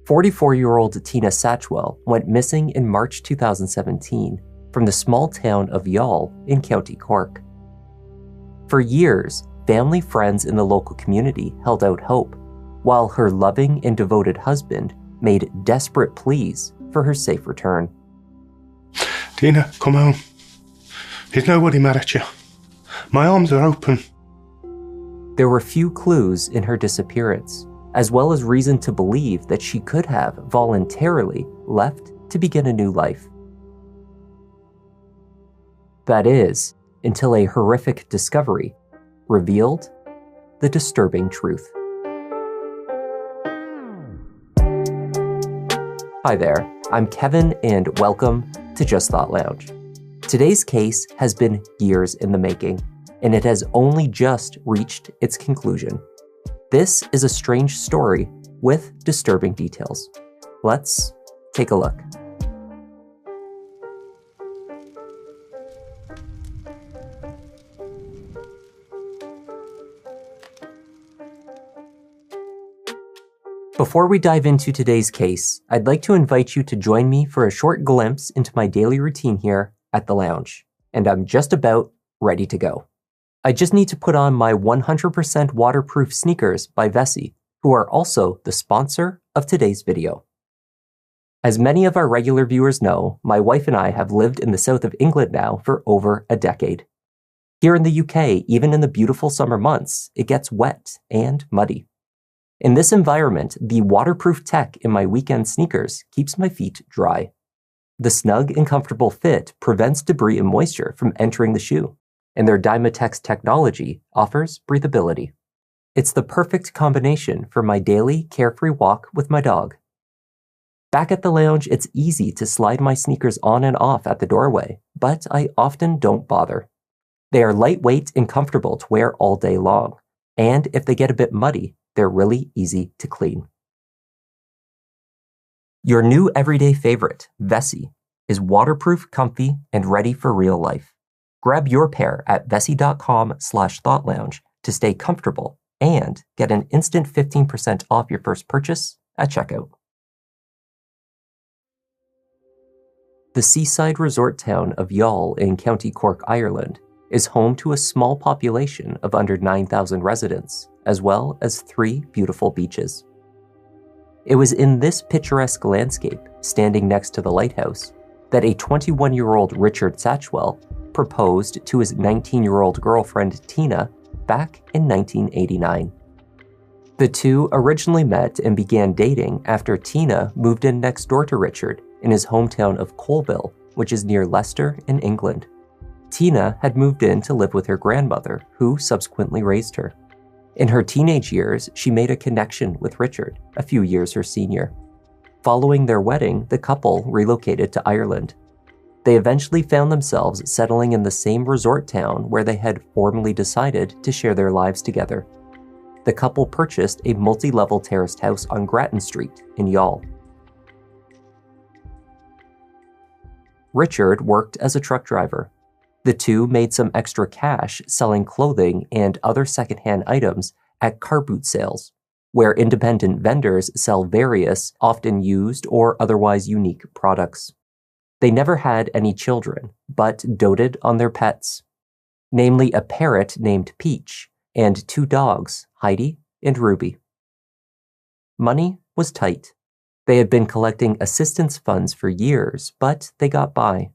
44-year-old Tina Satchwell went missing in March 2017 from the small town of Youghal in County Cork. For years, family friends in the local community held out hope, while her loving and devoted husband made desperate pleas for her safe return. Tina, come home. There's nobody mad at you. My arms are open. There were few clues in her disappearance, as well as reason to believe that she could have voluntarily left to begin a new life. That is, until a horrific discovery revealed the disturbing truth. Hi there, I'm Kevin and welcome to Just Thought Lounge. Today's case has been years in the making, and it has only just reached its conclusion. This is a strange story with disturbing details. Let's take a look. Before we dive into today's case, I'd like to invite you to join me for a short glimpse into my daily routine here at the lounge, and I'm just about ready to go. I just need to put on my 100% waterproof sneakers by Vessi, who are also the sponsor of today's video. As many of our regular viewers know, my wife and I have lived in the south of England now for over a decade. Here in the UK, even in the beautiful summer months, it gets wet and muddy. In this environment, the waterproof tech in my weekend sneakers keeps my feet dry. The snug and comfortable fit prevents debris and moisture from entering the shoe, and their Dymatex technology offers breathability. It's the perfect combination for my daily carefree walk with my dog. Back at the lounge, it's easy to slide my sneakers on and off at the doorway, but I often don't bother. They are lightweight and comfortable to wear all day long, and if they get a bit muddy, they're really easy to clean. Your new everyday favorite, Vessi, is waterproof, comfy, and ready for real life. Grab your pair at vessi.com/thoughtlounge to stay comfortable and get an instant 15% off your first purchase at checkout. The seaside resort town of Youghal in County Cork, Ireland, is home to a small population of under 9,000 residents, as well as 3 beautiful beaches. It was in this picturesque landscape, standing next to the lighthouse, that a 21-year-old Richard Satchwell proposed to his 19-year-old girlfriend Tina back in 1989. The two originally met and began dating after Tina moved in next door to Richard in his hometown of Colville, which is near Leicester in England. Tina had moved in to live with her grandmother, who subsequently raised her. In her teenage years, she made a connection with Richard, a few years her senior. Following their wedding, the couple relocated to Ireland. They eventually found themselves settling in the same resort town where they had formally decided to share their lives together. The couple purchased a multi-level terraced house on Grattan Street in Youghal. Richard worked as a truck driver. The two made some extra cash selling clothing and other secondhand items at car boot sales, where independent vendors sell various, often used or otherwise unique products. They never had any children, but doted on their pets, namely a parrot named Peach and 2 dogs, Heidi and Ruby. Money was tight. They had been collecting assistance funds for years, but they got by.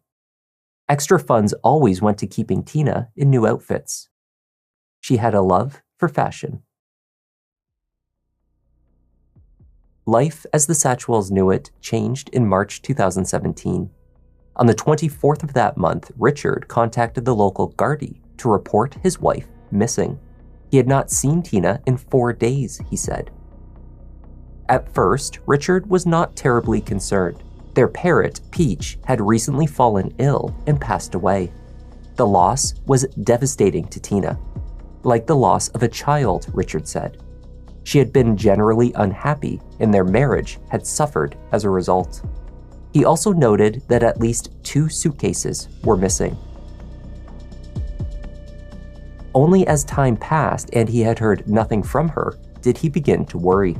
Extra funds always went to keeping Tina in new outfits. She had a love for fashion. Life as the Satchwells knew it changed in March 2017. On the 24th of that month, Richard contacted the local Gardaí to report his wife missing. He had not seen Tina in 4 days, he said. At first, Richard was not terribly concerned. Their parrot, Peach, had recently fallen ill and passed away. The loss was devastating to Tina. Like the loss of a child, Richard said. She had been generally unhappy, and their marriage had suffered as a result. He also noted that at least 2 suitcases were missing. Only as time passed and he had heard nothing from her did he begin to worry.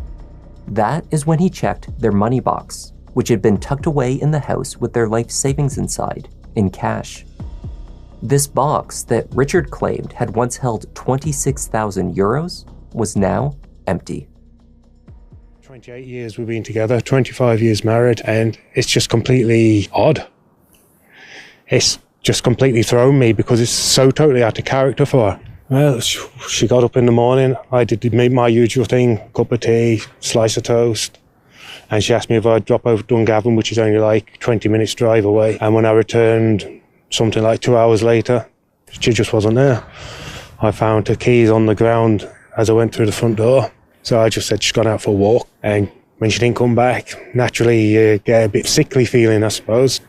That is when he checked their money box, which had been tucked away in the house with their life savings inside, in cash. This box that Richard claimed had once held 26,000 euros was now empty. 28 years we've been together, 25 years married, and it's just completely odd. It's just completely thrown me because it's so totally out of character for her. Well, she got up in the morning, I did my usual thing, cup of tea, slice of toast, and she asked me if I'd drop over to Dungarvan, which is only like 20 minutes drive away. And when I returned, something like 2 hours later, she just wasn't there. I found her keys on the ground as I went through the front door. So I just said she's gone out for a walk. And when she didn't come back, naturally you get a bit sickly feeling, I suppose.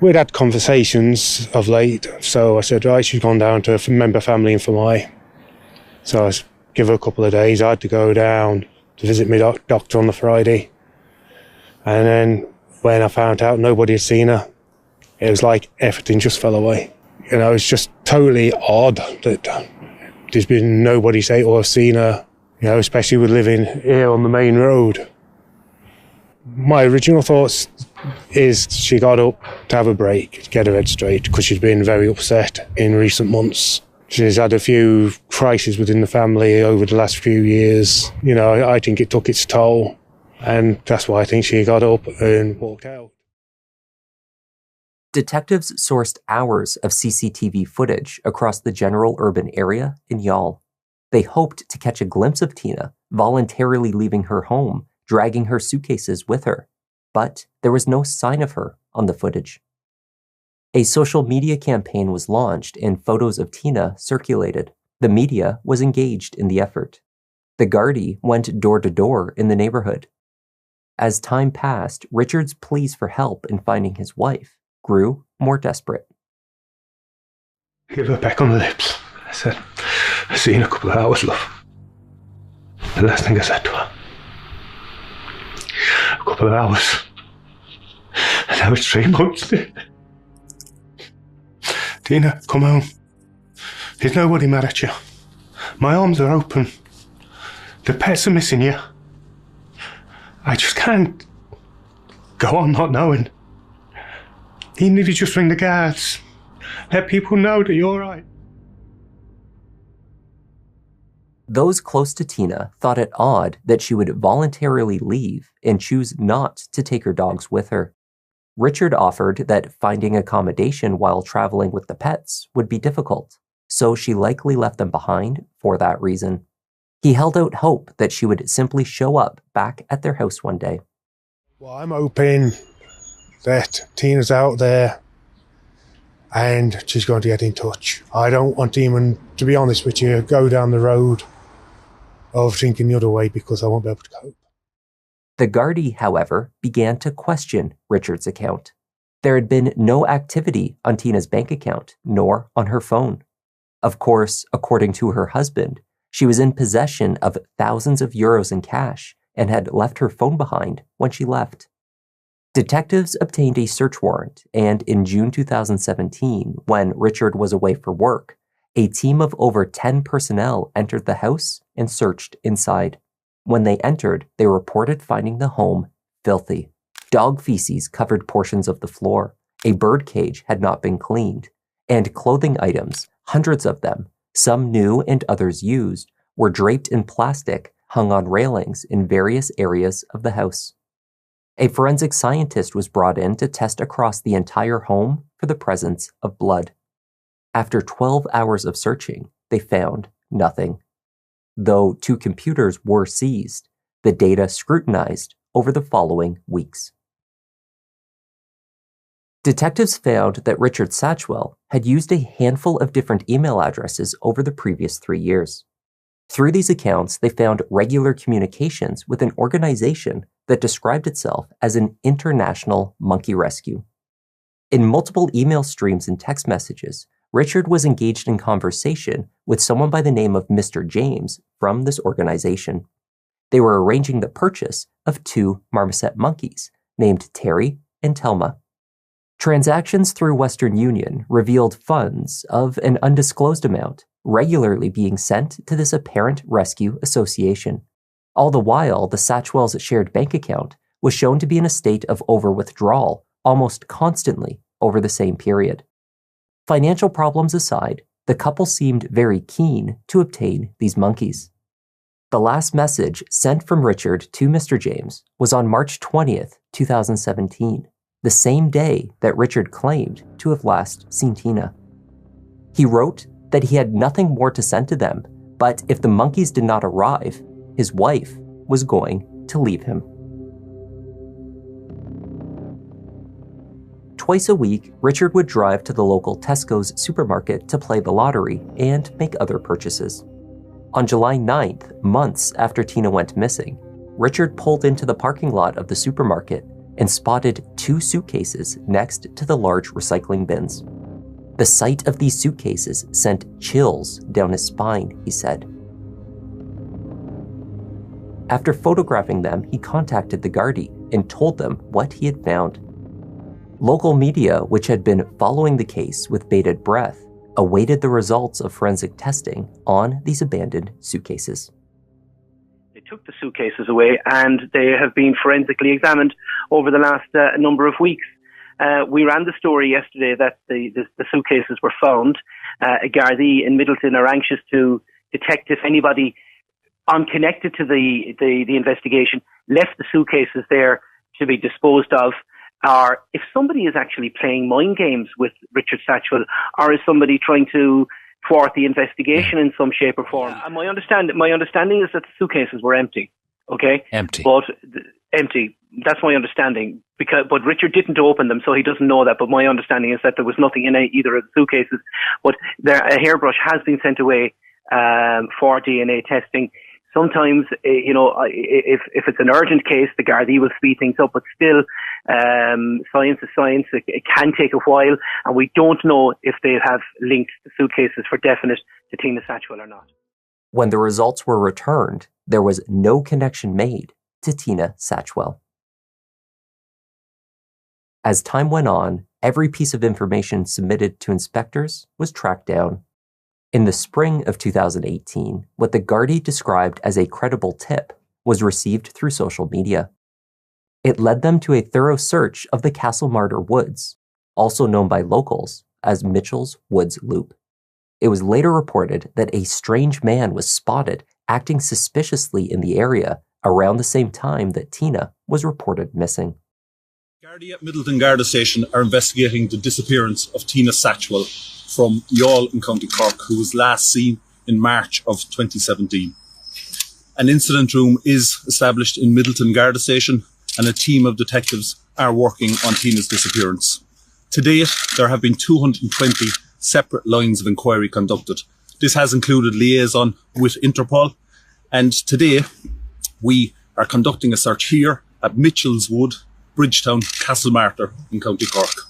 We'd had conversations of late, so I said, right, she's gone down to a member family in Fermoy. So I give her a couple of days. I had to go down to visit my doctor on the Friday. And then when I found out nobody had seen her, it was like everything just fell away. You know, it's just totally odd that there's been nobody say or seen her, you know, especially with living here on the main road. My original thoughts is she got up to have a break, get her head straight, because she's been very upset in recent months. She's had a few crises within the family over the last few years. You know, I think it took its toll, and that's why I think she got up and walked out. Detectives sourced hours of CCTV footage across the general urban area in Youghal. They hoped to catch a glimpse of Tina voluntarily leaving her home, dragging her suitcases with her, but there was no sign of her on the footage. A social media campaign was launched and photos of Tina circulated. The media was engaged in the effort. The Gardaí went door to door in the neighborhood. As time passed, Richard's pleas for help in finding his wife grew more desperate. Give her a peck on the lips. I said, I'll see you in a couple of hours, love. The last thing I said to her. A couple of hours. And now it's 3 months. Tina, come home. There's nobody mad at you. My arms are open. The pets are missing you. I just can't go on not knowing. Even if you just ring the guards, let people know that you're all right. Those close to Tina thought it odd that she would voluntarily leave and choose not to take her dogs with her. Richard offered that finding accommodation while traveling with the pets would be difficult, so she likely left them behind for that reason. He held out hope that she would simply show up back at their house one day. Well, I'm hoping that Tina's out there and she's going to get in touch. I don't want to even, to be honest with you, go down the road of thinking the other way because I won't be able to cope. The Gardaí, however, began to question Richard's account. There had been no activity on Tina's bank account, nor on her phone. Of course, according to her husband, she was in possession of thousands of euros in cash and had left her phone behind when she left. Detectives obtained a search warrant, and in June 2017, when Richard was away for work, a team of over 10 personnel entered the house and searched inside. When they entered, they reported finding the home filthy. Dog feces covered portions of the floor, a bird cage had not been cleaned, and clothing items, hundreds of them, some new and others used, were draped in plastic, hung on railings in various areas of the house. A forensic scientist was brought in to test across the entire home for the presence of blood. After 12 hours of searching, they found nothing. Though 2 computers were seized, the data scrutinized over the following weeks. Detectives found that Richard Satchwell had used a handful of different email addresses over the previous 3 years. Through these accounts, they found regular communications with an organization that described itself as an international monkey rescue. In multiple email streams and text messages, Richard was engaged in conversation with someone by the name of Mr. James from this organization. They were arranging the purchase of 2 marmoset monkeys named Terry and Telma. Transactions through Western Union revealed funds of an undisclosed amount regularly being sent to this apparent rescue association. All the while, the Satchwells' shared bank account was shown to be in a state of over-withdrawal almost constantly over the same period. Financial problems aside, the couple seemed very keen to obtain these monkeys. The last message sent from Richard to Mr. James was on March 20th, 2017, the same day that Richard claimed to have last seen Tina. He wrote that he had nothing more to send to them, but if the monkeys did not arrive, his wife was going to leave him. Twice a week, Richard would drive to the local Tesco's supermarket to play the lottery and make other purchases. On July 9th, months after Tina went missing, Richard pulled into the parking lot of the supermarket and spotted 2 suitcases next to the large recycling bins. The sight of these suitcases sent chills down his spine, he said. After photographing them, he contacted the Gardaí and told them what he had found. Local media, which had been following the case with bated breath, awaited the results of forensic testing on these abandoned suitcases. They took the suitcases away and they have been forensically examined over the last number of weeks. We ran the story yesterday that the suitcases were found. A Gardaí in Middleton are anxious to detect if anybody unconnected to the investigation left the suitcases there to be disposed of, or if somebody is actually playing mind games with Richard Satchwell, or is somebody trying to thwart the investigation in some shape or form. And my understanding is that the suitcases were empty. Okay, empty. Empty. That's my understanding. But Richard didn't open them, so he doesn't know that. But my understanding is that there was nothing in either of the suitcases. But a hairbrush has been sent away for DNA testing. Sometimes, if it's an urgent case, the Gardaí will speed things up, but still, science is science. It can take a while, and we don't know if they have linked the suitcases for definite to Tina Satchwell or not. When the results were returned, there was no connection made to Tina Satchwell. As time went on, every piece of information submitted to inspectors was tracked down. In the spring of 2018, what the Gardaí described as a credible tip was received through social media. It led them to a thorough search of the Castlemartyr Woods, also known by locals as Mitchell's Woods Loop. It was later reported that a strange man was spotted acting suspiciously in the area around the same time that Tina was reported missing. Gardaí at Middleton Garda Station are investigating the disappearance of Tina Satchwell from Youghal in County Cork, who was last seen in March of 2017. An incident room is established in Middleton Garda Station and a team of detectives are working on Tina's disappearance. To date, there have been 220 separate lines of inquiry conducted. This has included liaison with Interpol, and today we are conducting a search here at Mitchell's Wood, Bridgetown, Castlemartyr in County Cork.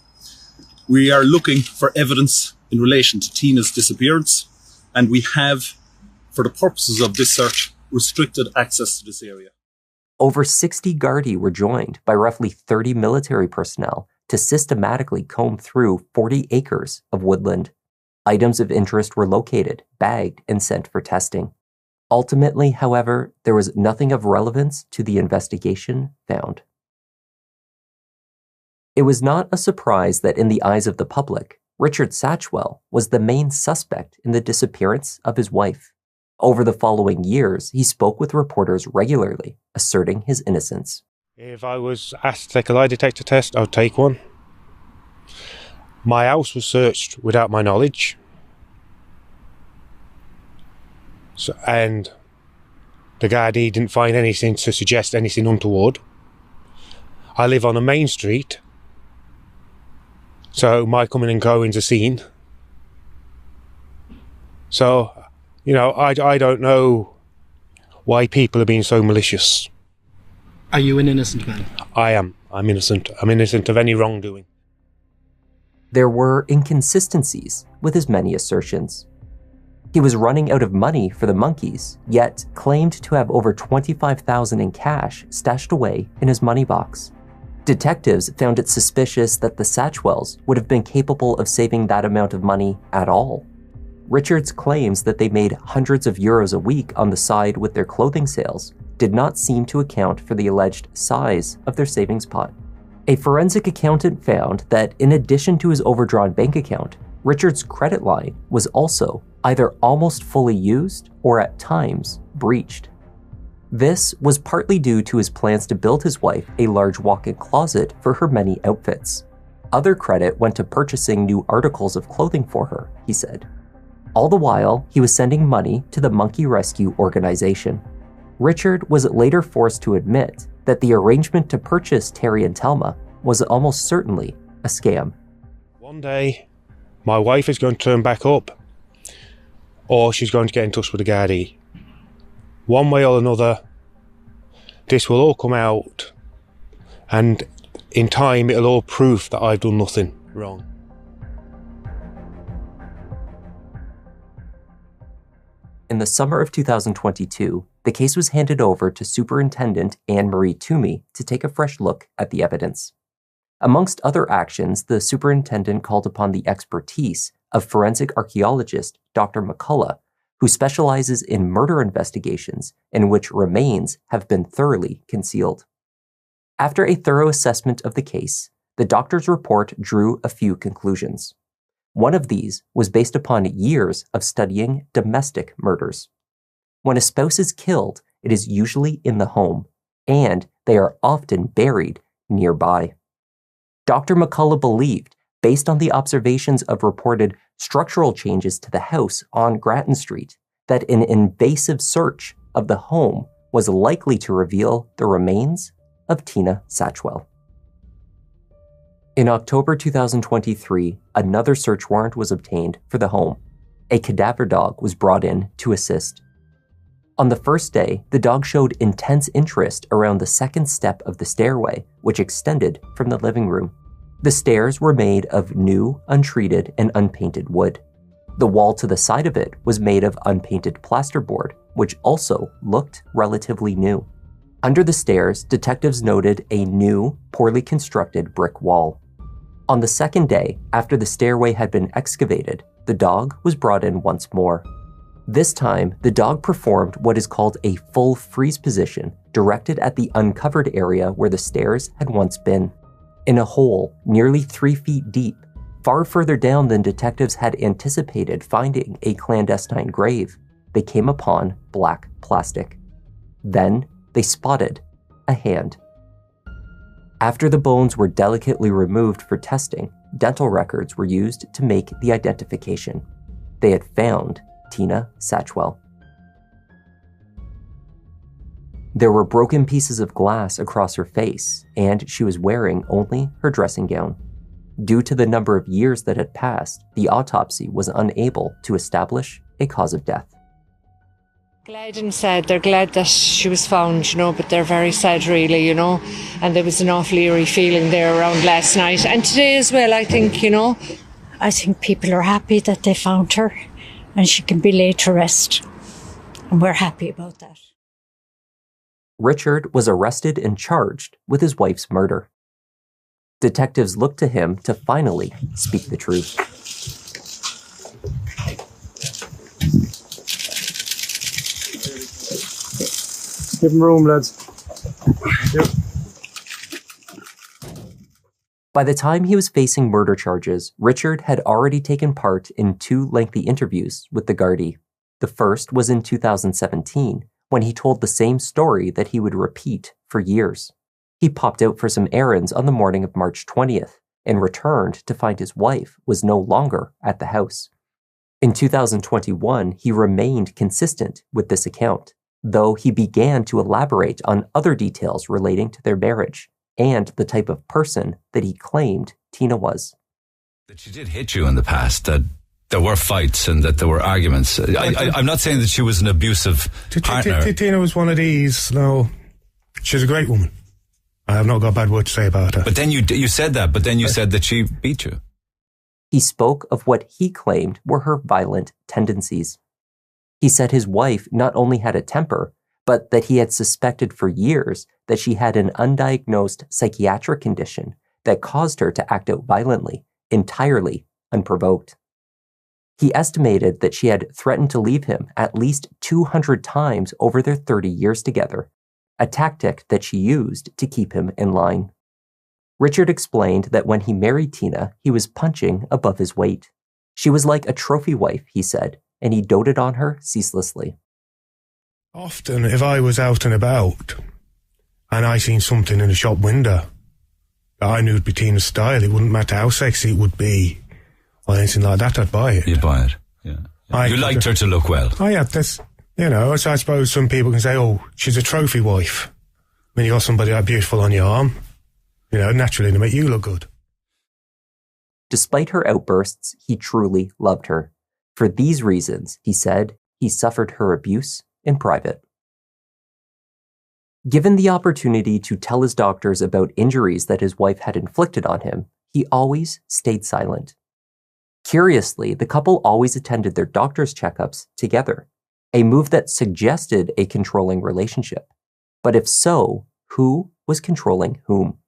We are looking for evidence in relation to Tina's disappearance, and we have, for the purposes of this search, restricted access to this area. Over 60 Gardaí were joined by roughly 30 military personnel to systematically comb through 40 acres of woodland. Items of interest were located, bagged, and sent for testing. Ultimately, however, there was nothing of relevance to the investigation found. It was not a surprise that in the eyes of the public, Richard Satchwell was the main suspect in the disappearance of his wife. Over the following years, he spoke with reporters regularly, asserting his innocence. If I was asked to take a lie detector test, I would take one. My house was searched without my knowledge. And the Gardaí didn't find anything to suggest anything untoward. I live on a main street, so my coming and going's a scene. So, I don't know why people are being so malicious. Are you an innocent man? I am. I'm innocent. I'm innocent of any wrongdoing. There were inconsistencies with his many assertions. He was running out of money for the monkeys, yet claimed to have over $25,000 in cash stashed away in his money box. Detectives found it suspicious that the Satchwells would have been capable of saving that amount of money at all. Richard's claims that they made hundreds of euros a week on the side with their clothing sales did not seem to account for the alleged size of their savings pot. A forensic accountant found that in addition to his overdrawn bank account, Richard's credit line was also either almost fully used or at times breached. This was partly due to his plans to build his wife a large walk-in closet for her many outfits. Other credit went to purchasing new articles of clothing for her, he said. All the while, he was sending money to the monkey rescue organization. Richard was later forced to admit that the arrangement to purchase Terry and Thelma was almost certainly a scam. One day, my wife is going to turn back up, or she's going to get in touch with the Gardaí. One way or another, this will all come out, and in time it'll all prove that I've done nothing wrong. In the summer of 2022, the case was handed over to Superintendent Anne-Marie Toomey to take a fresh look at the evidence. Amongst other actions, the superintendent called upon the expertise of forensic archaeologist Dr. McCullough, who specializes in murder investigations in which remains have been thoroughly concealed. After a thorough assessment of the case, the doctor's report drew a few conclusions. One of these was based upon years of studying domestic murders. When a spouse is killed, it is usually in the home, and they are often buried nearby. Dr. McCullough believed, based on the observations of reported structural changes to the house on Grattan Street, that an invasive search of the home was likely to reveal the remains of Tina Satchwell. In October 2023, another search warrant was obtained for the home. A cadaver dog was brought in to assist. On the first day, the dog showed intense interest around the second step of the stairway, which extended from the living room. The stairs were made of new, untreated, and unpainted wood. The wall to the side of it was made of unpainted plasterboard, which also looked relatively new. Under the stairs, detectives noted a new, poorly constructed brick wall. On the second day, after the stairway had been excavated, the dog was brought in once more. This time, the dog performed what is called a full freeze position, directed at the uncovered area where the stairs had once been. In a hole nearly 3 feet deep, far further down than detectives had anticipated finding a clandestine grave, they came upon black plastic. Then, they spotted a hand. After the bones were delicately removed for testing, dental records were used to make the identification. They had found Tina Satchwell. There were broken pieces of glass across her face, and she was wearing only her dressing gown. Due to the number of years that had passed, the autopsy was unable to establish a cause of death. Glad and sad. They're glad that she was found, but they're very sad really, and there was an awful eerie feeling there around last night and today as well, I think, I think people are happy that they found her and she can be laid to rest, and we're happy about that. Richard was arrested and charged with his wife's murder. Detectives looked to him to finally speak the truth. Give him room, lads. Yep. By the time he was facing murder charges, Richard had already taken part in 2 lengthy interviews with the Gardaí. The first was in 2017, when he told the same story that he would repeat for years. He popped out for some errands on the morning of March 20th and returned to find his wife was no longer at the house. In 2021, he remained consistent with this account, though he began to elaborate on other details relating to their marriage and the type of person that he claimed Tina was. That she did hit you in the past, that there were fights and that there were arguments. I'm not saying that she was an abusive partner. Tina was one of these. No, she's a great woman. I have not got a bad word to say about her. But then you said that, but then you said that she beat you. He spoke of what he claimed were her violent tendencies. He said his wife not only had a temper, but that he had suspected for years that she had an undiagnosed psychiatric condition that caused her to act out violently, entirely unprovoked. He estimated that she had threatened to leave him at least 200 times over their 30 years together, a tactic that she used to keep him in line. Richard explained that when he married Tina, he was punching above his weight. She was like a trophy wife, he said, and he doted on her ceaselessly. Often, if I was out and about, and I seen something in a shop window that I knew would be Tina's style, it wouldn't matter how sexy it would be, or anything like that, I'd buy it. You'd buy it, yeah. You liked her to look well. Oh, yeah, that's, so I suppose some people can say, oh, she's a trophy wife. When you got somebody that beautiful on your arm, naturally to make you look good. Despite her outbursts, he truly loved her. For these reasons, he said, he suffered her abuse in private. Given the opportunity to tell his doctors about injuries that his wife had inflicted on him, he always stayed silent. Curiously, the couple always attended their doctor's checkups together, a move that suggested a controlling relationship. But if so, who was controlling whom?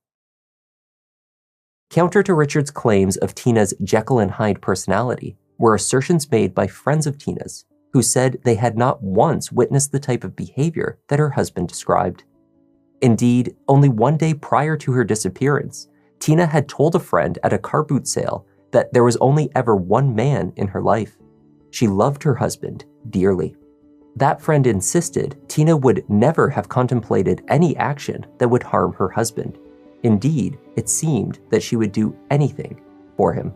Counter to Richard's claims of Tina's Jekyll and Hyde personality were assertions made by friends of Tina's, who said they had not once witnessed the type of behavior that her husband described. Indeed, only one day prior to her disappearance, Tina had told a friend at a car boot sale that there was only ever one man in her life. She loved her husband dearly. That friend insisted Tina would never have contemplated any action that would harm her husband. Indeed, it seemed that she would do anything for him.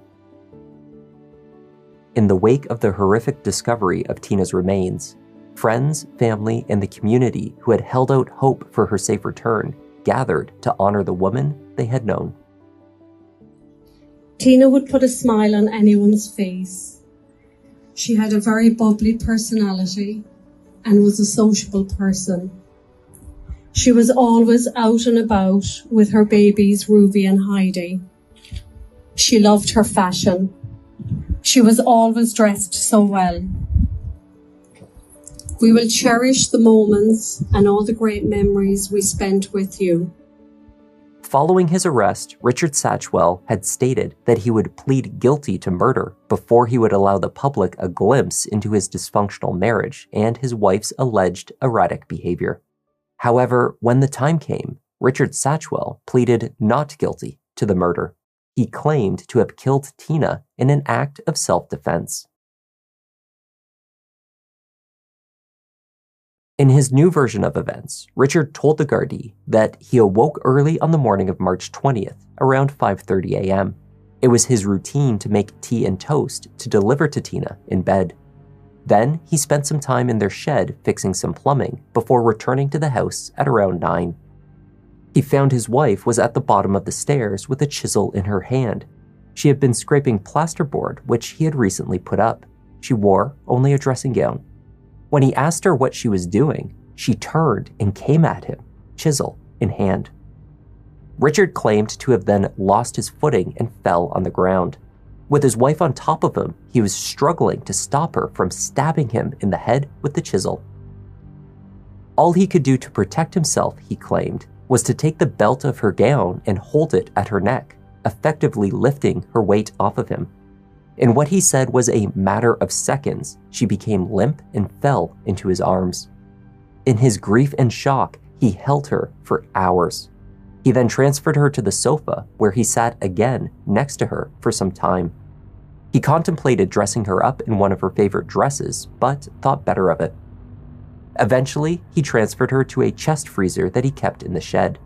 In the wake of the horrific discovery of Tina's remains, friends, family, and the community who had held out hope for her safe return gathered to honor the woman they had known. Tina would put a smile on anyone's face. She had a very bubbly personality and was a sociable person. She was always out and about with her babies, Ruby and Heidi. She loved her fashion. She was always dressed so well. We will cherish the moments and all the great memories we spent with you. Following his arrest, Richard Satchwell had stated that he would plead guilty to murder before he would allow the public a glimpse into his dysfunctional marriage and his wife's alleged erratic behavior. However, when the time came, Richard Satchwell pleaded not guilty to the murder. He claimed to have killed Tina in an act of self-defense. In his new version of events, Richard told the Gardaí that he awoke early on the morning of March 20th, around 5:30 a.m. It was his routine to make tea and toast to deliver to Tina in bed. Then he spent some time in their shed fixing some plumbing before returning to the house at around 9. He found his wife was at the bottom of the stairs with a chisel in her hand. She had been scraping plasterboard, which he had recently put up. She wore only a dressing gown. When he asked her what she was doing, she turned and came at him, chisel in hand. Richard claimed to have then lost his footing and fell on the ground. With his wife on top of him, he was struggling to stop her from stabbing him in the head with the chisel. All he could do to protect himself, he claimed, was to take the belt of her gown and hold it at her neck, effectively lifting her weight off of him. In what he said was a matter of seconds, she became limp and fell into his arms. In his grief and shock, he held her for hours. He then transferred her to the sofa, where he sat again next to her for some time. He contemplated dressing her up in one of her favorite dresses, but thought better of it. Eventually, he transferred her to a chest freezer that he kept in the shed.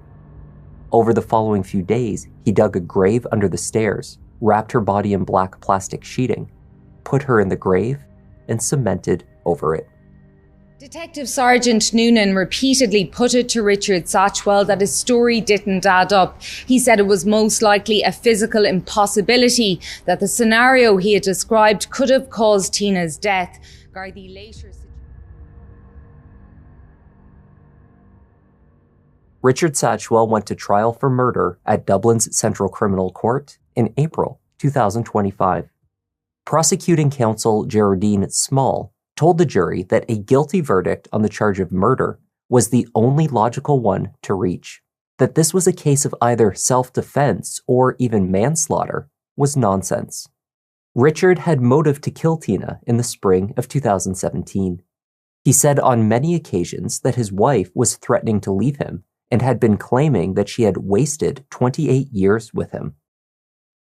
Over the following few days, he dug a grave under the stairs, wrapped her body in black plastic sheeting, put her in the grave, and cemented over it. Detective Sergeant Noonan repeatedly put it to Richard Satchwell that his story didn't add up. He said it was most likely a physical impossibility, that the scenario he had described could have caused Tina's death. Gardaí later... Richard Satchwell went to trial for murder at Dublin's Central Criminal Court in April 2025. Prosecuting counsel Geraldine Small told the jury that a guilty verdict on the charge of murder was the only logical one to reach. That this was a case of either self-defense or even manslaughter was nonsense. Richard had motive to kill Tina in the spring of 2017. He said on many occasions that his wife was threatening to leave him and had been claiming that she had wasted 28 years with him.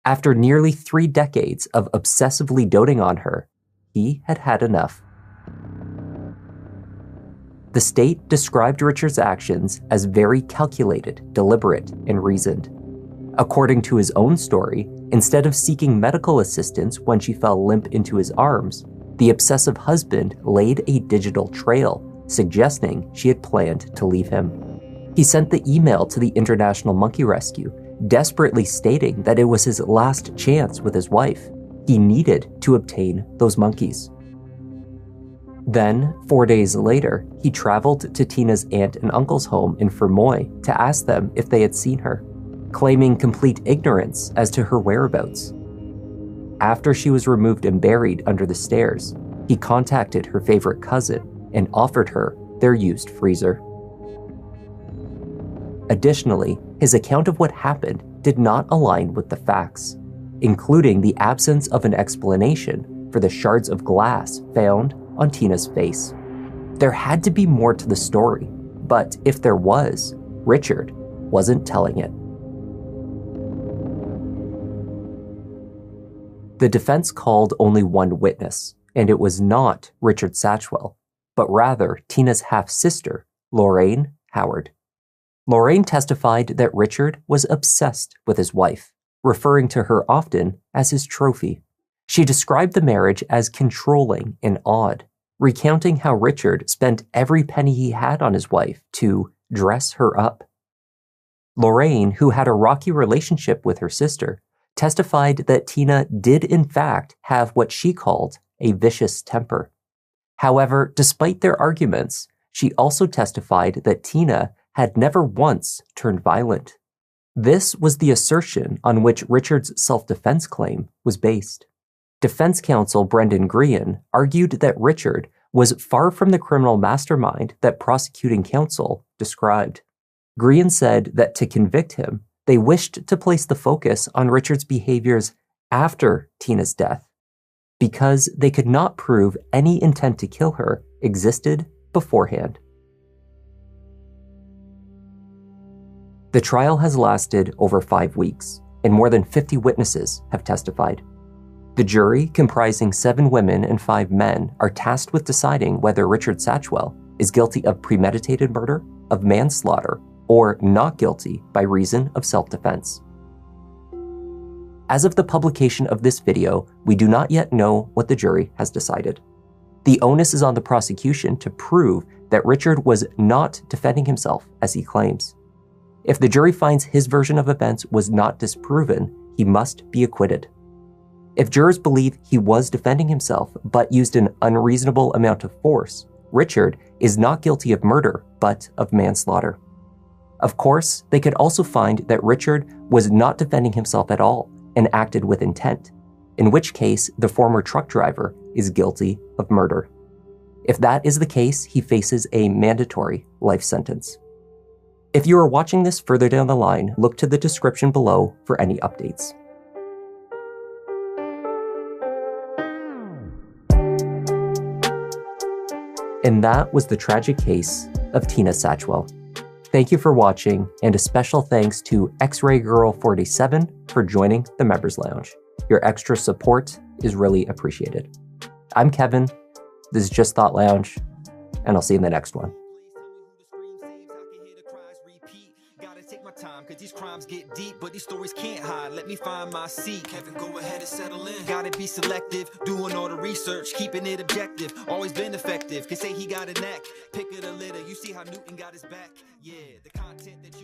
After nearly 3 decades of obsessively doting on her, he had had enough. The state described Richard's actions as very calculated, deliberate, and reasoned. According to his own story, instead of seeking medical assistance when she fell limp into his arms, the obsessive husband laid a digital trail, suggesting she had planned to leave him. He sent the email to the International Monkey Rescue, desperately stating that it was his last chance with his wife. He needed to obtain those monkeys. Then, 4 days later, he traveled to Tina's aunt and uncle's home in Fermoy to ask them if they had seen her, claiming complete ignorance as to her whereabouts. After she was removed and buried under the stairs, he contacted her favorite cousin and offered her their used freezer. Additionally, his account of what happened did not align with the facts, including the absence of an explanation for the shards of glass found on Tina's face. There had to be more to the story, but if there was, Richard wasn't telling it. The defense called only one witness, and it was not Richard Satchwell, but rather Tina's half-sister, Lorraine Howard. Lorraine testified that Richard was obsessed with his wife, referring to her often as his trophy. She described the marriage as controlling and odd, recounting how Richard spent every penny he had on his wife to dress her up. Lorraine, who had a rocky relationship with her sister, testified that Tina did in fact have what she called a vicious temper. However, despite their arguments, she also testified that Tina had never once turned violent. This was the assertion on which Richard's self-defense claim was based. Defense counsel Brendan Grehan argued that Richard was far from the criminal mastermind that prosecuting counsel described. Grehan said that to convict him, they wished to place the focus on Richard's behaviors after Tina's death, because they could not prove any intent to kill her existed beforehand. The trial has lasted over 5 weeks, and more than 50 witnesses have testified. The jury, comprising 7 women and 5 men, are tasked with deciding whether Richard Satchwell is guilty of premeditated murder, of manslaughter, or not guilty by reason of self-defense. As of the publication of this video, we do not yet know what the jury has decided. The onus is on the prosecution to prove that Richard was not defending himself as he claims. If the jury finds his version of events was not disproven, he must be acquitted. If jurors believe he was defending himself but used an unreasonable amount of force, Richard is not guilty of murder but of manslaughter. Of course, they could also find that Richard was not defending himself at all and acted with intent, in which case the former truck driver is guilty of murder. If that is the case, he faces a mandatory life sentence. If you are watching this further down the line, look to the description below for any updates. And that was the tragic case of Tina Satchwell. Thank you for watching, and a special thanks to X-Ray Girl 47 for joining the Members Lounge. Your extra support is really appreciated. I'm Kevin, this is Just Thought Lounge, and I'll see you in the next one. Cause these crimes get deep, but these stories can't hide. Let me find my seat. Kevin, go ahead and settle in. Gotta be selective, doing all the research, keeping it objective. Always been effective. Can say he got a knack. Pick of the litter, you see how Newton got his back. Yeah, the content that you